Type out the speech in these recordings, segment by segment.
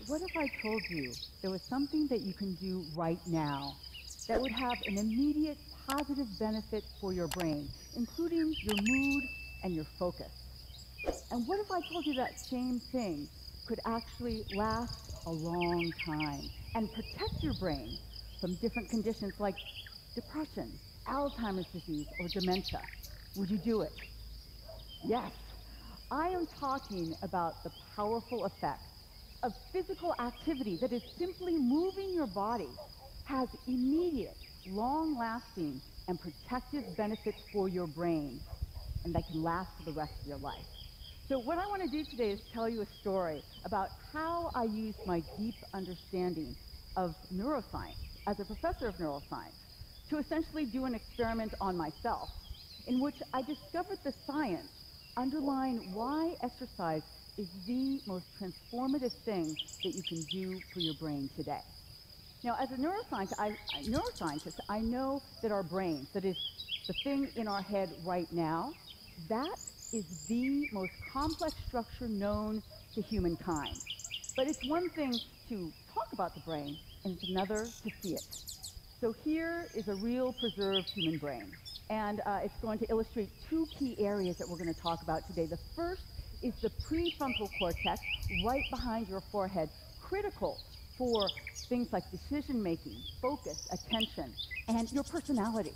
What if I told you there was something that you can do right now that would have an immediate positive benefit for your brain, including your mood and your focus? And what if I told you that same thing could actually last a long time and protect your brain from different conditions like depression, Alzheimer's disease, or dementia? Would you do it? Yes. I am talking about the powerful effects of physical activity that is simply moving your body has immediate, long-lasting, and protective benefits for your brain, and that can last for the rest of your life. So what I want to do today is tell you a story about how I used my deep understanding of neuroscience as a professor of neuroscience to essentially do an experiment on myself in which I discovered the science underlying why exercise is the most transformative thing that you can do for your brain today. Now, as a neuroscientist, I know that our brains, that is the thing in our head right now, that is the most complex structure known to humankind. But it's one thing to talk about the brain, and it's another to see it. So here is a real preserved human brain. And it's going to illustrate two key areas that we're going to talk about today. The first is the prefrontal cortex right behind your forehead, critical for things like decision-making, focus, attention, and your personality.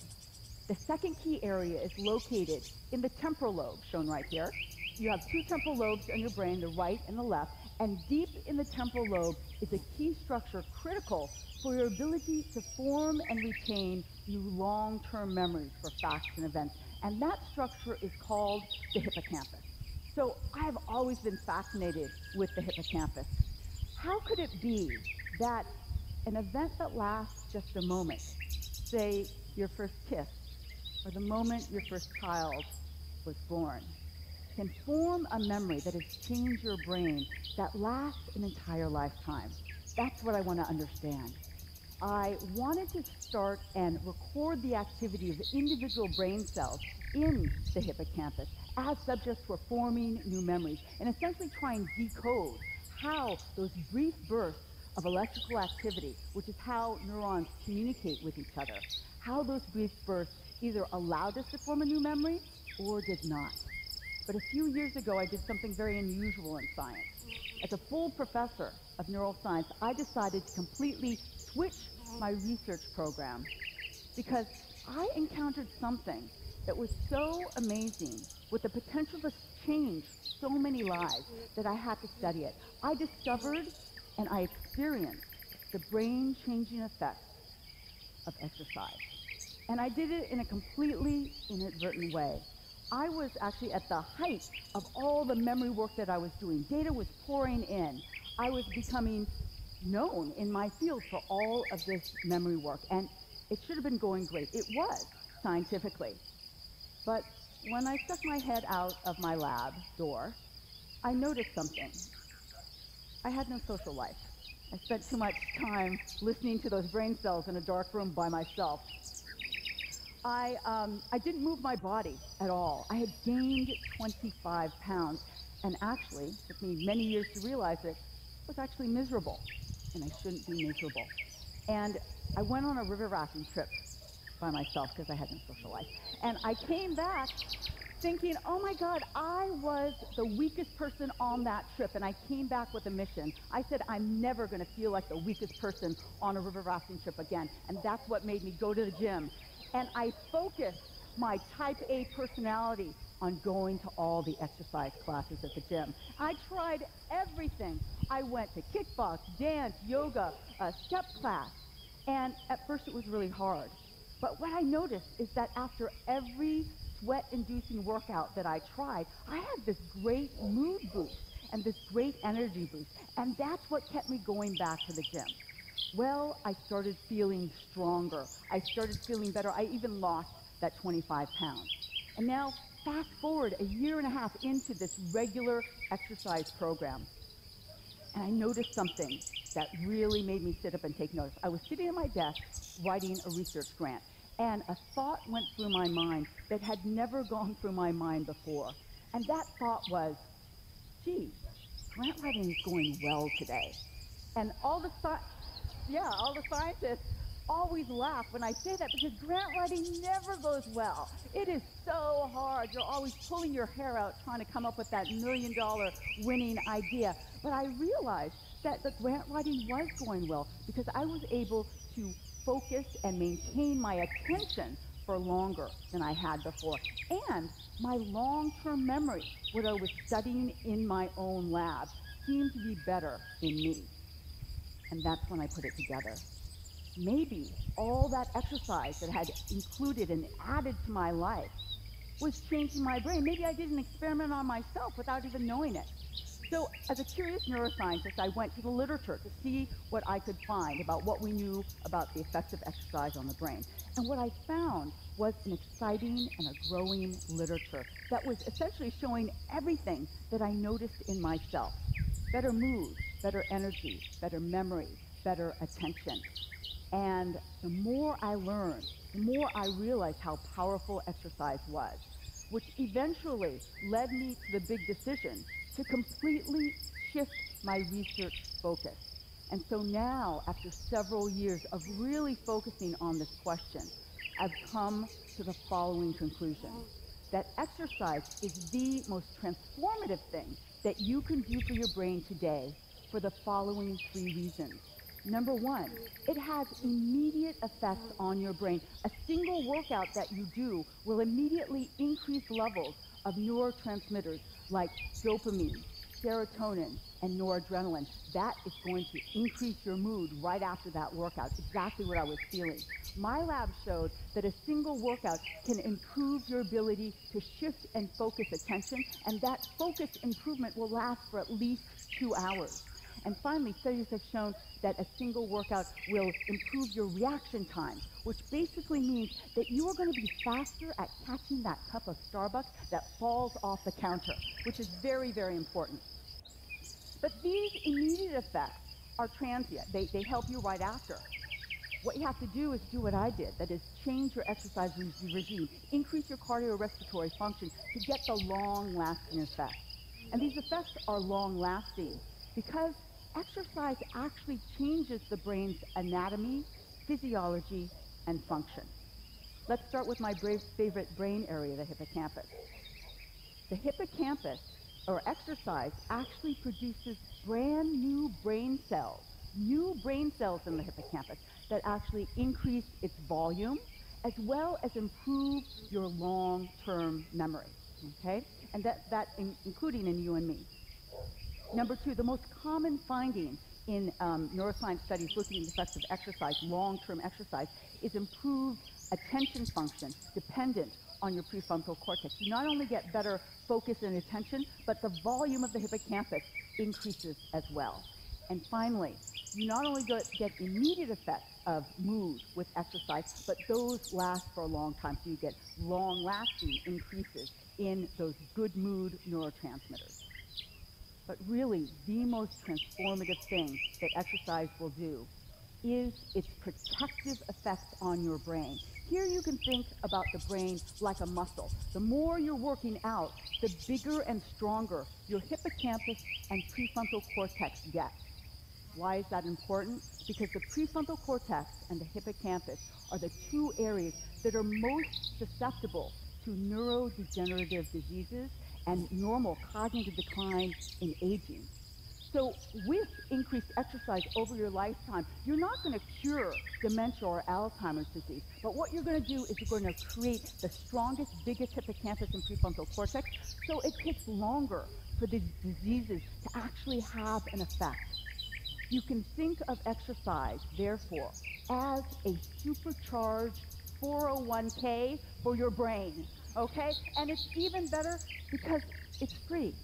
The second key area is located in the temporal lobe, shown right here. You have two temporal lobes in your brain, the right and the left, and deep in the temporal lobe is a key structure critical for your ability to form and retain new long-term memories for facts and events. And that structure is called the hippocampus. So I've always been fascinated with the hippocampus. How could it be that an event that lasts just a moment, say your first kiss, or the moment your first child was born, can form a memory that has changed your brain that lasts an entire lifetime? That's what I want to understand. I wanted to start and record the activity of individual brain cells in the hippocampus as subjects were forming new memories, and essentially try and decode how those brief bursts of electrical activity, which is how neurons communicate with each other, how those brief bursts either allowed us to form a new memory or did not. But a few years ago, I did something very unusual in science. As a full professor of neuroscience, I decided to completely switch my research program because I encountered something that was so amazing with the potential to change so many lives that I had to study it. I discovered and I experienced the brain-changing effects of exercise. And I did it in a completely inadvertent way. I was actually at the height of all the memory work that I was doing. Data was pouring in. I was becoming known in my field for all of this memory work, and it should have been going great. It was, scientifically. But when I stuck my head out of my lab door, I noticed something. I had no social life. I spent too much time listening to those brain cells in a dark room by myself. I didn't move my body at all. I had gained 25 pounds, and actually, it took me many years to realize it, was actually miserable, and I shouldn't be miserable. And I went on a river rafting trip by myself because I had no social life. And I came back thinking, oh my God, I was the weakest person on that trip, and I came back with a mission. I said, I'm never going to feel like the weakest person on a river rafting trip again, and that's what made me go to the gym. And I focused my type A personality on going to all the exercise classes at the gym. I tried everything. I went to kickbox, dance, yoga, step class, and at first it was really hard. But what I noticed is that after every sweat-inducing workout that I tried, I had this great mood boost and this great energy boost, and that's what kept me going back to the gym. Well, I started feeling stronger. I started feeling better. I even lost that 25 pounds. And now, fast forward a year and a half into this regular exercise program, and I noticed something that really made me sit up and take notice. I was sitting at my desk writing a research grant, and a thought went through my mind that had never gone through my mind before. And that thought was, gee, grant writing is going well today. And all the scientists always laugh when I say that, because grant writing never goes well. It is so hard. You're always pulling your hair out trying to come up with that $1 million winning idea. But I realized that the grant writing was going well because I was able to focus and maintain my attention for longer than I had before. And my long-term memory, what I was studying in my own lab, seemed to be better in me. And that's when I put it together. Maybe all that exercise that had included and added to my life was changing my brain. Maybe I did an experiment on myself without even knowing it. So as a curious neuroscientist, I went to the literature to see what I could find about what we knew about the effects of exercise on the brain. And what I found was an exciting and a growing literature that was essentially showing everything that I noticed in myself. Better mood, better energy, better memory, better attention. And the more I learned, the more I realized how powerful exercise was, which eventually led me to the big decision to completely shift my research focus. And so now, after several years of really focusing on this question, I've come to the following conclusion: that exercise is the most transformative thing that you can do for your brain today for the following 3 reasons. Number 1, it has immediate effects on your brain. A single workout that you do will immediately increase levels of neurotransmitters like dopamine, serotonin, and noradrenaline. That is going to increase your mood right after that workout, exactly what I was feeling. My lab showed that a single workout can improve your ability to shift and focus attention, and that focus improvement will last for at least 2 hours. And finally, studies have shown that a single workout will improve your reaction time, which basically means that you are going to be faster at catching that cup of Starbucks that falls off the counter, which is very, very important. But these immediate effects are transient. They help you right after. What you have to do is do what I did, that is change your exercise regime, increase your cardiorespiratory function to get the long-lasting effects. And these effects are long-lasting because exercise actually changes the brain's anatomy, physiology, and function. Let's start with my favorite brain area, the hippocampus. The hippocampus, or exercise, actually produces brand new brain cells in the hippocampus that actually increase its volume, as well as improve your long-term memory, okay? And that including in you and me. Number 2, the most common finding in neuroscience studies looking at the effects of exercise, long-term exercise, is improved attention function dependent on your prefrontal cortex. You not only get better focus and attention, but the volume of the hippocampus increases as well. And finally, you not only get immediate effects of mood with exercise, but those last for a long time. So you get long-lasting increases in those good mood neurotransmitters. But really, the most transformative thing that exercise will do is its protective effects on your brain. Here you can think about the brain like a muscle. The more you're working out, the bigger and stronger your hippocampus and prefrontal cortex get. Why is that important? Because the prefrontal cortex and the hippocampus are the 2 areas that are most susceptible to neurodegenerative diseases and normal cognitive decline in aging. So with increased exercise over your lifetime, you're not going to cure dementia or Alzheimer's disease, but what you're going to do is you're going to create the strongest, biggest hippocampus and prefrontal cortex, so it takes longer for these diseases to actually have an effect. You can think of exercise, therefore, as a supercharged 401k for your brain, okay? And it's even better because it's free.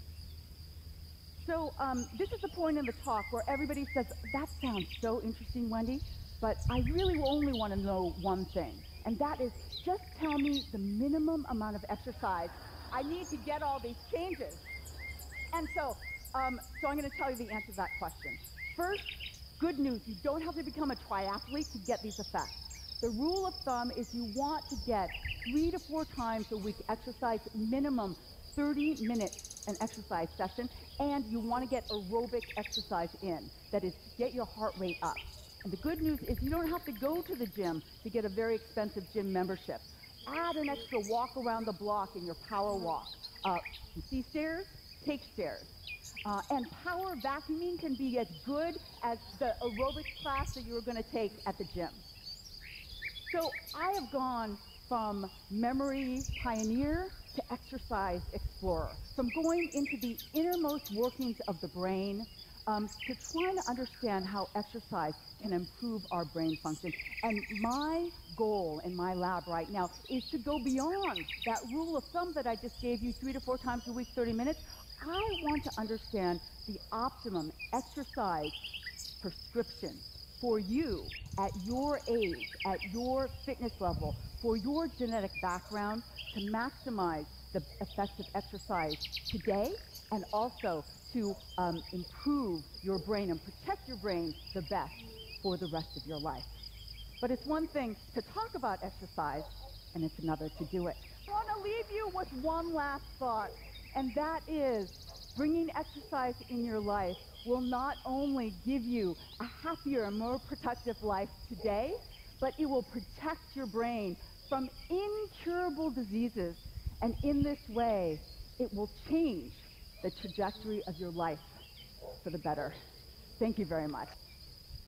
So this is the point in the talk where everybody says, that sounds so interesting, Wendy, but I really only want to know one thing, and that is just tell me the minimum amount of exercise I need to get all these changes. And so I'm going to tell you the answer to that question. First, good news, you don't have to become a triathlete to get these effects. The rule of thumb is you want to get 3 to 4 times a week exercise minimum 30 minutes an exercise session, and you want to get aerobic exercise in. That is, get your heart rate up. And the good news is you don't have to go to the gym to get a very expensive gym membership. Add an extra walk around the block in your power walk. You see stairs? Take stairs. And power vacuuming can be as good as the aerobics class that you were going to take at the gym. So I have gone from memory pioneer to exercise explorer, from going into the innermost workings of the brain to trying to understand how exercise can improve our brain function. And my goal in my lab right now is to go beyond that rule of thumb that I just gave you 3 to 4 times a week, 30 minutes. I want to understand the optimum exercise prescription for you at your age, at your fitness level, for your genetic background, to maximize the effects of exercise today, and also to improve your brain and protect your brain the best for the rest of your life. But it's one thing to talk about exercise, and it's another to do it. I want to leave you with one last thought, and that is bringing exercise in your life will not only give you a happier and more productive life today, but it will protect your brain from incurable diseases. And in this way, it will change the trajectory of your life for the better. Thank you very much.